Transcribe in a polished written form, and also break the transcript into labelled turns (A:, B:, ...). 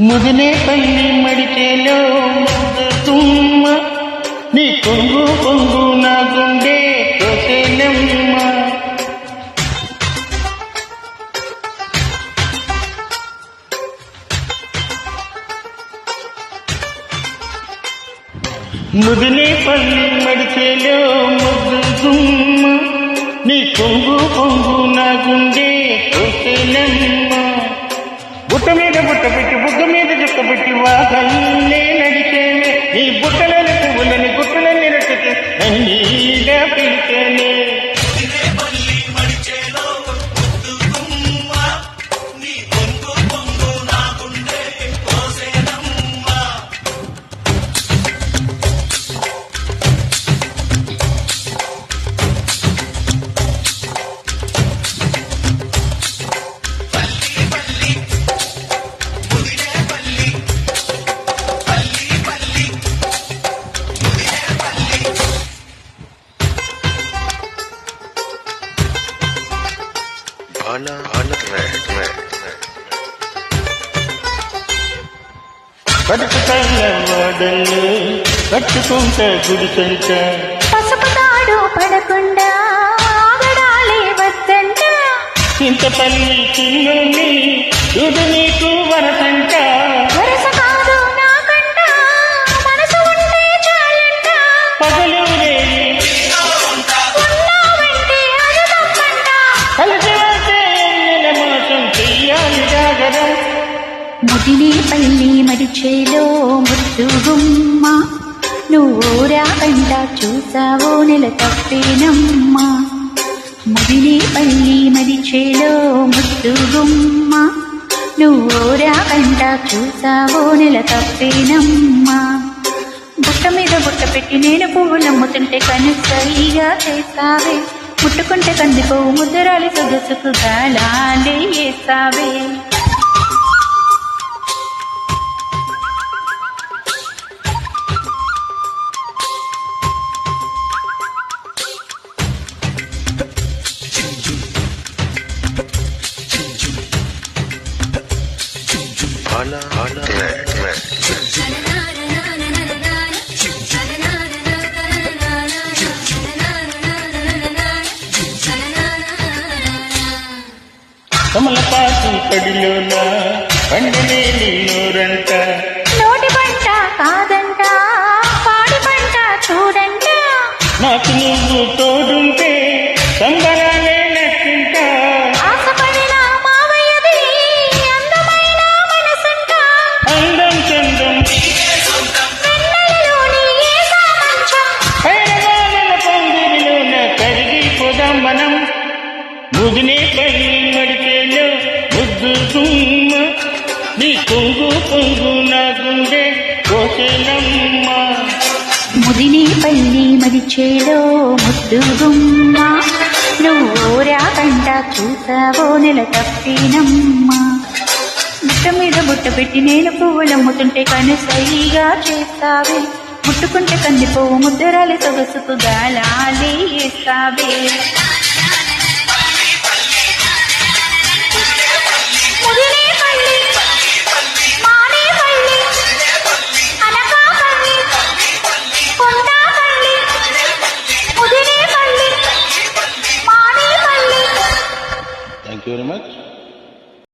A: ముదినే పల్లి మడిచేలో ముద్దుతుమ్మ నీ కొంగు కొంగు నా గుండె తోసేనమ్మ. ముదినే పల్లి మడిచేలో ముద్దుతుమ్మ నీ కొంగు కొంగు నా గుండె తోసేనమ్మ. బుట్ట మీద బుట్ట పెట్టి బుగ్గ మీద చుక్క పెట్టి వాగల్లే నడిచేనే నీ బుట్టలని పువ్వులని గుట్టలని రట్టుకే అన్నీగా పిలిచేనే. కడుపు కళ్ళవాడలు కట్టుకుంటా గుడిసంట
B: పసుపు తాడు పడకుండా ఆగడాలే వద్దంట.
A: ఇంత తల్లి చిన్నుని ఇది నీకు వరసంట.
B: వరస కాదు నాకంట మనసు ఉంటే చాలంట.
A: పగలు రేగి
B: ఉన్నావంటే అది తప్పంట.
A: కలిసి వస్తే ఎన్నెల మోసం చెయ్యాలి జాగరం.
B: ముదినే పల్లి మడిచేలో ముద్దు గుమ్మ నువ్వురా కంట చూసావో నెల తప్పేనమ్మ. ముదినే పల్లి మడిచేలో ముద్దు గుమ్మ నువ్వురా కంట చూసావో నెల తప్పేనమ్మ. బుట్ట మీద బుట్ట పెట్టి నేను పువ్వులమ్ముతుంటే కనుసరిగా చేస్తావే. ముట్టుకుంటే కందిపోవు ముద్దరాలి సొగసుకు గాలాలే వేస్తావే.
A: కమలపాకు కడిలోన పండలే నీరంట.
B: నోటి పంట కాదంట పాడి పంట చూడంట.
A: నాకు నువ్వు తోడుంటే సంబరాలే నచ్చింట.
B: ఆశపడిన మావయ్యది అందమైన మనసంట.
A: అందం చందం
B: వెన్నెలలోని ఏసా మంచం.
A: పైరగాల పందిరిలోన కరిగిపోదాం మనం. ముదినే పల్లి మడిచేలో ముద్దుతుమ్మ నీ కొంగు కొంగు నా గుండె కోసేనమ్మ.
B: ముదినే పల్లి మడిచేలో ముద్దు గుమ్మ నువ్వురా కంట చూసావో నెల తప్పేనమ్మ. బుట్ట మీద బుట్ట పెట్టి నేను పువ్వులమ్ముతుంటే కనుసరిగా చేస్తావే. ముట్టుకుంటే కందిపోవు ముద్దరాలి సొగసుకు గాలాలే వేస్తావే.